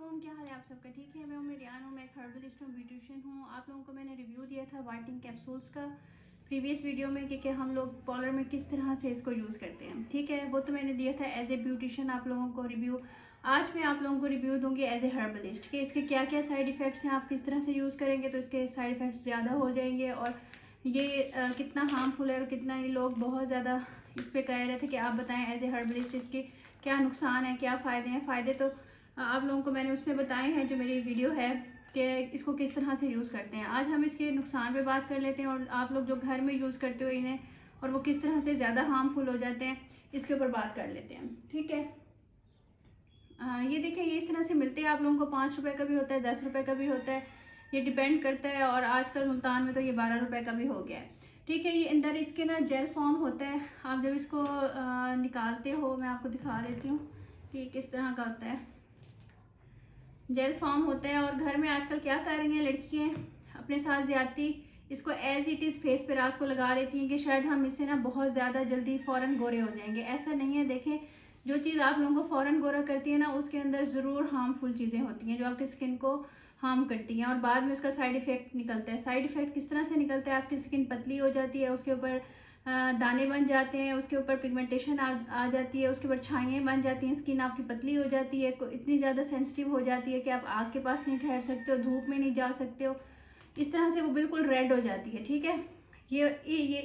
अस्सलाम, क्या हाल है आप सबका? ठीक है, मैं हूँ मेरियान हूँ, मैं एक हर्बलिस्ट हूँ, ब्यूटिशियन हूँ। आप लोगों को मैंने रिव्यू दिया था वाइटनिंग कैप्सूल्स का प्रीवियस वीडियो में कि हम लोग पॉलर में किस तरह से इसको यूज़ करते हैं। ठीक है, वो तो मैंने दिया था एज ए ब्यूटिशियन आप लोगों को रिव्यू। आज मैं आप लोगों को रिव्यू दूंगी एज ए हर्बलिस्ट कि इसके क्या क्या साइड इफ़ेक्ट्स हैं, आप किस तरह से यूज़ करेंगे तो इसके साइड इफ़ेक्ट्स ज़्यादा हो जाएंगे, और ये कितना हार्मफुल है और कितना ये लोग बहुत ज़्यादा इस पर कह रहे थे कि आप बताएं एज ए हर्बलिस्ट इसके क्या नुकसान है, क्या फ़ायदे हैं। फ़ायदे तो आप लोगों को मैंने उसमें बताए हैं जो मेरी वीडियो है कि इसको किस तरह से यूज़ करते हैं। आज हम इसके नुकसान पे बात कर लेते हैं, और आप लोग जो घर में यूज़ करते हो इन्हें और वो किस तरह से ज़्यादा हार्मफुल हो जाते हैं इसके ऊपर बात कर लेते हैं। ठीक है, ये देखिए, ये इस तरह से मिलते हैं आप लोगों को। 5 रुपये का भी होता है, 10 रुपये का भी होता है, ये डिपेंड करता है। और आजकल मुल्तान में तो ये 12 रुपये का भी हो गया है। ठीक है, ये अंदर इसके ना जेल फॉर्म होता है। आप जब इसको निकालते हो, मैं आपको दिखा देती हूँ कि किस तरह का होता है। जेल फॉर्म होता है, और घर में आजकल क्या कर रही हैं लड़कियाँ अपने साथ ज़्यादती, इसको एज इट इज़ फेस पे रात को लगा लेती हैं कि शायद हम इससे ना बहुत ज़्यादा जल्दी फ़ौरन गोरे हो जाएंगे। ऐसा नहीं है। देखें, जो चीज़ आप लोगों को फ़ौरन गोरा करती है ना, उसके अंदर ज़रूर हार्मफुल चीज़ें होती हैं जो आपकी स्किन को हार्म करती हैं, और बाद में उसका साइड इफ़ेक्ट निकलता है। साइड इफ़ेक्ट किस तरह से निकलता है? आपकी स्किन पतली हो जाती है, उसके ऊपर दाने बन जाते हैं, उसके ऊपर पिगमेंटेशन आ जाती है, उसके ऊपर छाइयाँ बन जाती हैं, स्किन आपकी पतली हो जाती है, इतनी ज़्यादा सेंसिटिव हो जाती है कि आप आग के पास नहीं ठहर सकते हो, धूप में नहीं जा सकते हो। इस तरह से वो बिल्कुल रेड हो जाती है। ठीक है, ये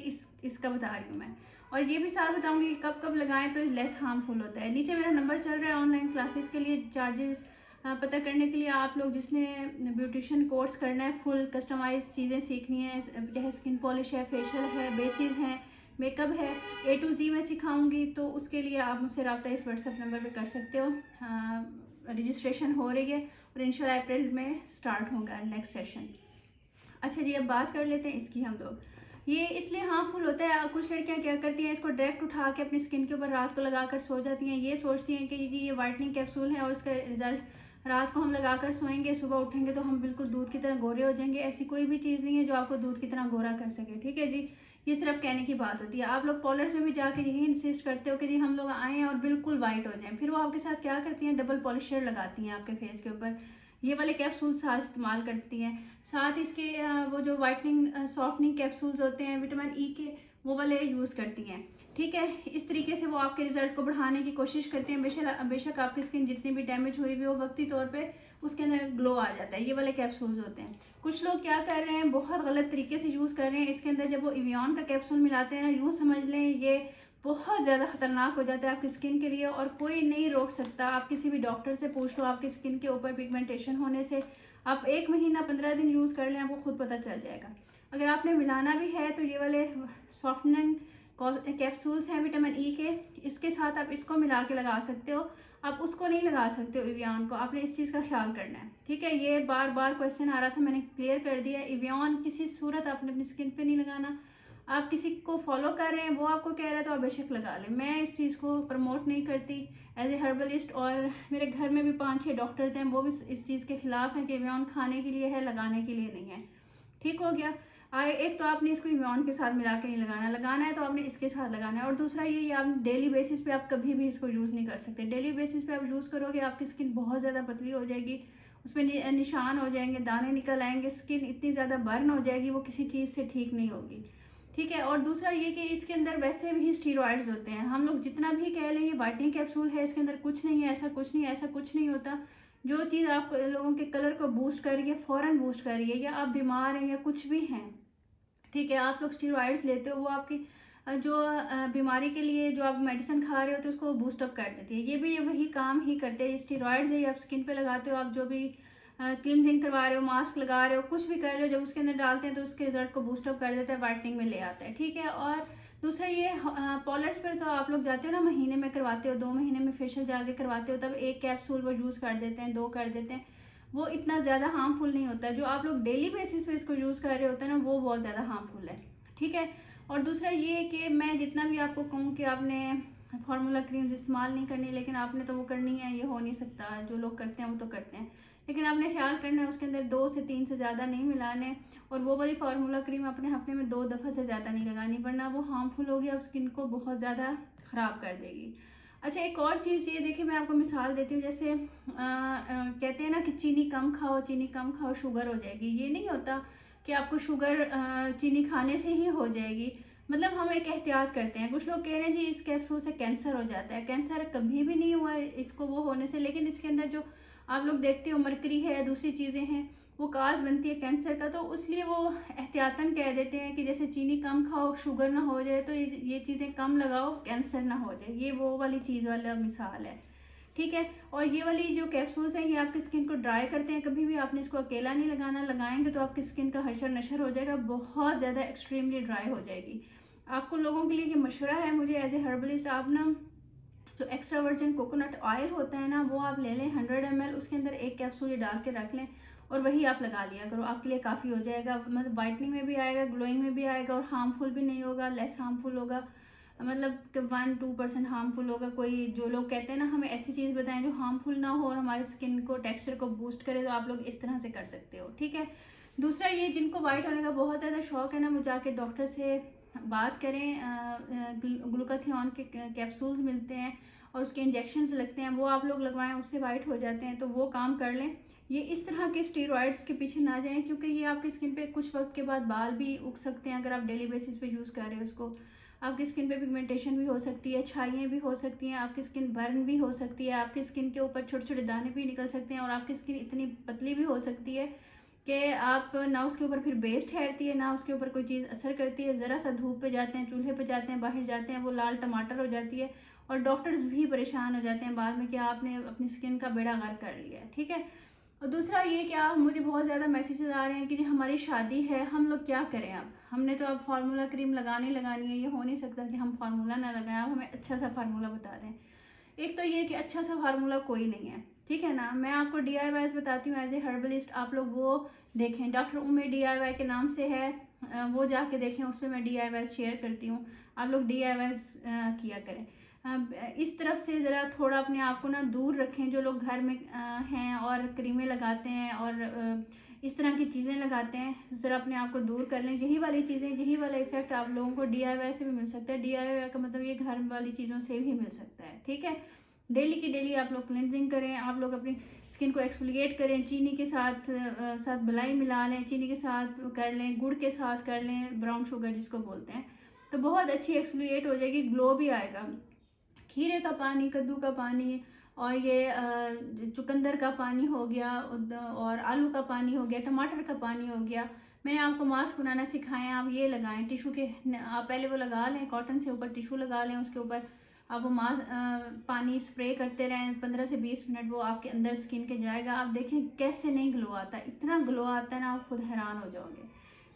इसका बता रही हूँ मैं। और ये भी साथ बताऊंगी कि कब कब लगाएं तो लेस हार्मफुल होता है। नीचे मेरा नंबर चल रहा है ऑनलाइन क्लासेस के लिए चार्जेस पता करने के लिए। आप लोग जिसने ब्यूटिशियन कोर्स करना है, फुल कस्टमाइज चीज़ें सीखनी है, चाहे स्किन पॉलिश है, फेशियल है, बेसिस हैं, मेकअप है, A to Z मैं सिखाऊंगी, तो उसके लिए आप मुझसे रब्ता इस व्हाट्सएप नंबर पे कर सकते हो। रजिस्ट्रेशन हो रही है और इंशाल्लाह अप्रैल में स्टार्ट होगा नेक्स्ट सेशन। अच्छा जी, अब बात कर लेते हैं इसकी हम लोग। ये इसलिए हार्मफुल होता है, कुछ लड़कियां क्या करती हैं, इसको डायरेक्ट उठा के अपनी स्किन के ऊपर रात को लगाकर सो जाती हैं। ये सोचती हैं कि जी ये वाइटनिंग कैप्सूल है और इसका रिजल्ट रात को हम लगाकर सोएंगे, सुबह उठेंगे तो हम बिल्कुल दूध की तरह गोरे हो जाएंगे। ऐसी कोई भी चीज़ नहीं है जो आपको दूध की तरह गोरा कर सके। ठीक है जी, ये सिर्फ कहने की बात होती है। आप लोग पॉलर्स में भी जाके यही इंसिस्ट करते हो कि जी हम लोग आएँ और बिल्कुल वाइट हो जाएं, फिर वो आपके साथ क्या करती हैं, डबल पॉलिशर लगाती हैं आपके फेस के ऊपर। ये वाले कैप्सूल्स साथ इस्तेमाल करती हैं। साथ इसके वो जो वाइटनिंग सॉफ्टनिंग कैप्सूल्स होते हैं विटामिन ई के, वो वाले यूज़ करती हैं। ठीक है, इस तरीके से वो आपके रिजल्ट को बढ़ाने की कोशिश करते हैं। बेशक आपकी स्किन जितनी भी डैमेज हुई भी हो, वक्ती तौर पे उसके अंदर ग्लो आ जाता है। ये वाले कैप्सूल्स होते हैं। कुछ लोग क्या कर रहे हैं, बहुत गलत तरीके से यूज़ कर रहे हैं। इसके अंदर जब वो इवियन का कैप्सूल मिलाते हैं ना, यूँ समझ लें ये बहुत ज़्यादा ख़तरनाक हो जाता है आपकी स्किन के लिए, और कोई नहीं रोक सकता। आप किसी भी डॉक्टर से पूछ लो, आपकी स्किन के ऊपर पिगमेंटेशन होने से आप 1 महीना 15 दिन यूज़ कर लें, आपको खुद पता चल जाएगा। अगर आपने मिलाना भी है तो ये वाले सॉफ्टनिंग कैप्सूल्स हैं विटामिन ई के, इसके साथ आप इसको मिला के लगा सकते हो। आप उसको नहीं लगा सकते हो, इवियन को। आपने इस चीज़ का ख्याल करना है। ठीक है, ये बार बार क्वेश्चन आ रहा था, मैंने क्लियर कर दिया। इवियन किसी सूरत आपने अपनी स्किन पे नहीं लगाना। आप किसी को फॉलो कर रहे हैं, वो आपको कह रहा है तो आप बेशक लगा लें। मैं इस चीज़ को प्रमोट नहीं करती एज ए हर्बलिस्ट, और मेरे घर में भी 5-6 डॉक्टर्स हैं, वो भी इस चीज़ के खिलाफ हैं कि इवियन खाने के लिए है, लगाने के लिए नहीं है। ठीक हो गया। एक तो आपने इसको इवियन के साथ मिला के नहीं लगाना, लगाना है तो आपने इसके साथ लगाना है। और दूसरा ये आप डेली बेसिस पे आप कभी भी इसको यूज़ नहीं कर सकते। डेली बेसिस पे आप यूज़ करोगे आपकी स्किन बहुत ज़्यादा पतली हो जाएगी, उसमें निशान हो जाएंगे, दाने निकल आएंगे, स्किन इतनी ज़्यादा बर्न हो जाएगी, वो किसी चीज़ से ठीक नहीं होगी। ठीक है, और दूसरा ये कि इसके अंदर वैसे भी स्टीरॉयड्स होते हैं। हम लोग जितना भी कह लें ये वाइटनिंग कैप्सूल है, इसके अंदर कुछ नहीं है, ऐसा कुछ नहीं है, ऐसा कुछ नहीं होता। जो चीज़ आप लोगों के कलर को बूस्ट कर रही है, फ़ौरन बूस्ट कर रही है, या आप बीमार हैं या कुछ भी हैं, ठीक है, आप लोग स्टीरॉयड्स लेते हो, वो आपकी जो बीमारी के लिए जो आप मेडिसिन खा रहे हो तो उसको बूस्टअप कर देती है। ये भी वही काम ही करते हैं। स्टीरॉयड्स है, आप स्किन पे लगाते हो, आप जो भी क्लिनजिंग करवा रहे हो, मास्क लगा रहे हो, कुछ भी कर रहे हो, जब उसके अंदर डालते हैं तो उसके रिजल्ट को बूस्टअप कर देता है, वाइटनिंग में ले आता है। ठीक है, और दूसरा ये पॉलर्स पर तो आप लोग जाते हो ना, महीने में करवाते हो, 2 महीने में फेशियल जाके करवाते हो, तब एक कैप्सूल वो यूज़ कर देते हैं, 2 कर देते हैं। वो इतना ज़्यादा हार्मफुल नहीं होता है। जो आप लोग डेली बेसिस पे इसको यूज़ कर रहे होते हैं ना, वो बहुत ज़्यादा हार्मफुल है। ठीक है, और दूसरा ये कि मैं जितना भी आपको कहूँ कि आपने फार्मूला क्रीम्स इस्तेमाल नहीं करनी, लेकिन आपने तो वो करनी है, ये हो नहीं सकता। जो लोग करते हैं वो तो करते हैं, लेकिन आपने ख्याल करना है उसके अंदर 2 से 3 से ज़्यादा नहीं मिलाने। और वो वाली फार्मूला क्रीम अपने हफ्ते में 2 दफ़ा से ज़्यादा नहीं लगानी, वरना वो हार्मफुल होगी, आप स्किन को बहुत ज़्यादा ख़राब कर देगी। अच्छा, एक और चीज़ ये देखिए, मैं आपको मिसाल देती हूँ। जैसे कहते हैं ना कि चीनी कम खाओ, चीनी कम खाओ, शुगर हो जाएगी। ये नहीं होता कि आपको शुगर चीनी खाने से ही हो जाएगी। मतलब हम एक एहतियात करते हैं। कुछ लोग कह रहे हैं जी इस कैप्सूल से कैंसर हो जाता है। कैंसर कभी भी नहीं हुआ है इसको वो होने से, लेकिन इसके अंदर जो आप लोग देखते हो मरकरी है, दूसरी चीज़ें हैं, वो काज बनती है कैंसर का। तो इसलिए वो एहतियातन कह देते हैं कि जैसे चीनी कम खाओ, शुगर ना हो जाए, तो ये चीज़ें कम लगाओ, कैंसर ना हो जाए। ये वो वाली चीज़ वाला मिसाल है, ठीक है। और ये वाली जो कैप्सूल्स हैं ये आपकी स्किन को ड्राई करते हैं। कभी भी आपने इसको अकेला नहीं लगाना, लगाएंगे तो आपकी स्किन का हशर नशर हो जाएगा, बहुत ज़्यादा एक्सट्रीमली ड्राई हो जाएगी। आपको लोगों के लिए ये मशवरा है मुझे एज ए हर्बलिस्ट, आप ना जो एक्स्ट्रा वर्जिन कोकोनट ऑयल होता है ना, वो आप ले लें 100 ml, उसके अंदर एक कैप्सूल ये डाल के रख लें और वही आप लगा लिया करो, आपके लिए काफ़ी हो जाएगा। मतलब वाइटनिंग में भी आएगा, ग्लोइंग में भी आएगा, और हार्मफुल भी नहीं होगा, लेस हार्मफुल होगा। मतलब 1-2% हार्मफुल होगा। कोई जो लोग कहते हैं ना हमें ऐसी चीज़ बताएं जो हार्मफुल ना हो और हमारे स्किन को, टेक्सचर को बूस्ट करे, तो आप लोग इस तरह से कर सकते हो, ठीक है। दूसरा ये, जिनको वाइट होने का बहुत ज़्यादा शौक है ना, वो जाके डॉक्टर से बात करें। ग्लूकाथियोन के कैप्सूल्स मिलते हैं और उसके इंजेक्शंस लगते हैं, वो आप लोग लगवाएं, उससे वाइट हो जाते हैं, तो वो काम कर लें। ये इस तरह के स्टीरॉयड्स के पीछे ना जाएं, क्योंकि ये आपकी स्किन पे कुछ वक्त के बाद बाल भी उग सकते हैं अगर आप डेली बेसिस पे यूज़ कर रहे हो उसको। आपकी स्किन पे पिगमेंटेशन भी हो सकती है, छाइयाँ भी हो सकती हैं, आपकी स्किन बर्न भी हो सकती है, आपकी स्किन के ऊपर छोटे छोटे दाने भी निकल सकते हैं, और आपकी स्किन इतनी पतली भी हो सकती है कि आप ना उसके ऊपर फिर बेस ठहरती है, ना उसके ऊपर कोई चीज़ असर करती है। ज़रा सा धूप पे जाते हैं, चूल्हे पे जाते हैं, बाहर जाते हैं, वो लाल टमाटर हो जाती है, और डॉक्टर्स भी परेशान हो जाते हैं बाद में कि आपने अपनी स्किन का बेड़ा गर्क कर लिया है, ठीक है। और दूसरा ये कि आप, मुझे बहुत ज़्यादा मैसेजेस आ रहे हैं कि जी हमारी शादी है, हम लोग क्या करें। अब हमने तो अब फार्मूला क्रीम लगानी लगानी है, ये हो नहीं सकता कि हम फार्मूला ना लगाएं। आप हमें अच्छा सा फार्मूला बता दें। एक तो ये कि अच्छा सा फार्मूला कोई नहीं है, ठीक है ना। मैं आपको DIYs बताती हूँ एज ए हर्बलिस्ट, आप लोग वो देखें, डॉक्टर उमे DIY के नाम से है, वो जाके देखें, उसमें मैं DIYs शेयर करती हूँ। आप लोग DIYs किया करें। इस तरफ से ज़रा थोड़ा अपने आप को ना दूर रखें। जो लोग घर में हैं और क्रीमें लगाते हैं और इस तरह की चीज़ें लगाते हैं, ज़रा अपने आप को दूर कर लें। यही वाली चीज़ें, यही वाला इफेक्ट आप लोगों को DIY से भी मिल सकता है। DIY का मतलब ये घर वाली चीज़ों से भी मिल सकता है, ठीक है। डेली की डेली आप लोग क्लिनजिंग करें, आप लोग अपनी स्किन को एक्सफोलिएट करें, चीनी के साथ मलाई मिला लें, चीनी के साथ कर लें, गुड़ के साथ कर लें, ब्राउन शुगर जिसको बोलते हैं, तो बहुत अच्छी एक्सफोलिएट हो जाएगी, ग्लो भी आएगा। खीरे का पानी, कद्दू का पानी, और ये चुकंदर का पानी हो गया, और आलू का पानी हो गया, टमाटर का पानी हो गया। मैंने आपको मास्क बनाना सिखाया, आप ये लगाएं। टिशू के आप पहले वो लगा लें, कॉटन से ऊपर टिशू लगा लें, उसके ऊपर आप वो पानी स्प्रे करते रहें 15 से 20 मिनट, वो आपके अंदर स्किन के जाएगा। आप देखें कैसे नहीं ग्लो आता, इतना ग्लो आता है ना, आप खुद हैरान हो जाओगे,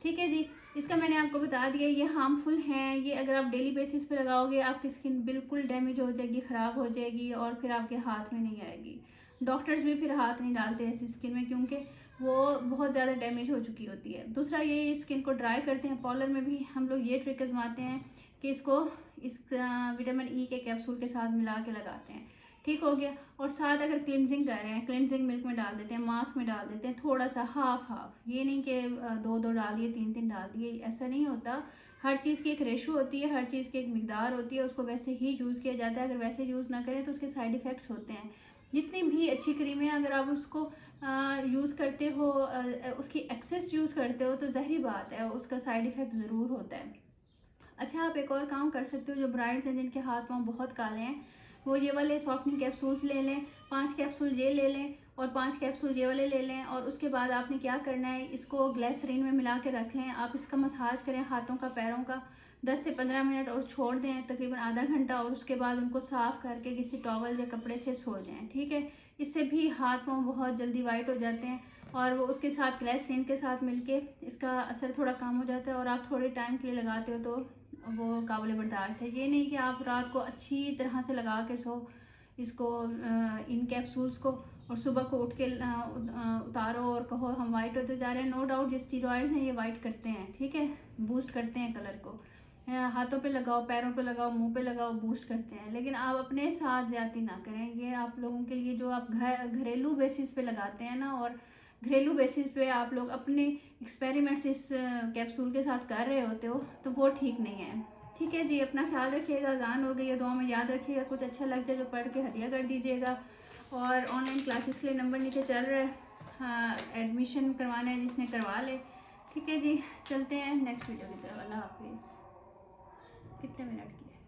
ठीक है जी। इसका मैंने आपको बता दिया, ये हार्मफुल हैं। ये अगर आप डेली बेसिस पे लगाओगे आपकी स्किन बिल्कुल डैमेज हो जाएगी, ख़राब हो जाएगी, और फिर आपके हाथ में नहीं आएगी। डॉक्टर्स भी फिर हाथ नहीं डालते ऐसी स्किन में, क्योंकि वो बहुत ज़्यादा डैमेज हो चुकी होती है। दूसरा ये स्किन को ड्राई करते हैं। पार्लर में भी हम लोग ये ट्रिक आजमाते हैं कि इसको इस विटामिन ई के कैप्सूल के साथ मिला के लगाते हैं, ठीक हो गया। और साथ अगर क्लिनजिंग कर रहे हैं, क्लिनजिंग मिल्क में डाल देते हैं, मास्क में डाल देते हैं, थोड़ा सा हाफ, ये नहीं कि 2 डाल दिए, 3 डाल दिए, ऐसा नहीं होता। हर चीज़ की एक रेशो होती है, हर चीज़ की एक मिकदार होती है, उसको वैसे ही यूज़ किया जाता है। अगर वैसे यूज़ ना करें तो उसके साइड इफ़ेक्ट्स होते हैं। जितनी भी अच्छी क्रीमें अगर आप उसको यूज़ करते हो, उसकी एक्सेस यूज़ करते हो, तो ज़ाहिर बात है उसका साइड इफ़ेक्ट ज़रूर होता है। अच्छा, आप एक और काम कर सकते हो, जो ब्राइड्स हैं जिनके हाथ पाँव बहुत काले हैं, वो ये वाले सॉफ्टनिंग कैप्सूल्स ले लें। 5 कैप्सूल ये ले लें और 5 कैप्सूल ये वाले ले लें, और उसके बाद आपने क्या करना है, इसको ग्लिसरीन में मिला के रख लें। आप इसका मसाज करें हाथों का, पैरों का 10 से 15 मिनट, और छोड़ दें तकरीबन आधा घंटा, और उसके बाद उनको साफ़ करके किसी टॉवल या कपड़े से सो जाएं, ठीक है। इससे भी हाथ पाँव बहुत जल्दी वाइट हो जाते हैं, और वो उसके साथ ग्लिसरीन के साथ मिलके इसका असर थोड़ा कम हो जाता है, और आप थोड़े टाइम के लिए लगाते हो तो वो काबिल बर्दाश्त है। ये नहीं कि आप रात को अच्छी तरह से लगा के सो इसको, इन कैप्सूल्स को, और सुबह को उठ के उतारो और कहो हम वाइट होते जा रहे हैं। नो डाउट ये स्टीरॉयड्स हैं, ये वाइट करते हैं, ठीक है, बूस्ट करते हैं कलर को। हाथों पे लगाओ, पैरों पे लगाओ, मुंह पे लगाओ, बूस्ट करते हैं, लेकिन आप अपने साथ ज़्यादती ना करें। ये आप लोगों के लिए, जो आप घरेलू बेसिस पे लगाते हैं ना, और घरेलू बेसिस पे आप लोग अपने एक्सपेरिमेंट्स इस कैप्सूल के साथ कर रहे होते हो, तो वो ठीक नहीं है, ठीक है जी, अपना ख्याल रखिएगा। अज़ान हो गई है, दुआ में याद रखिएगा, कुछ अच्छा लग जाए जो पढ़ के हदिया कर दीजिएगा। और ऑनलाइन क्लासेस के लिए नंबर नीचे चल रहा है, हाँ एडमिशन करवाना है जिसने करवा ले। ठीक है जी, चलते हैं नेक्स्ट वीडियो की तरफ। अल्लाह हाफिज़। कितने मिनट की है?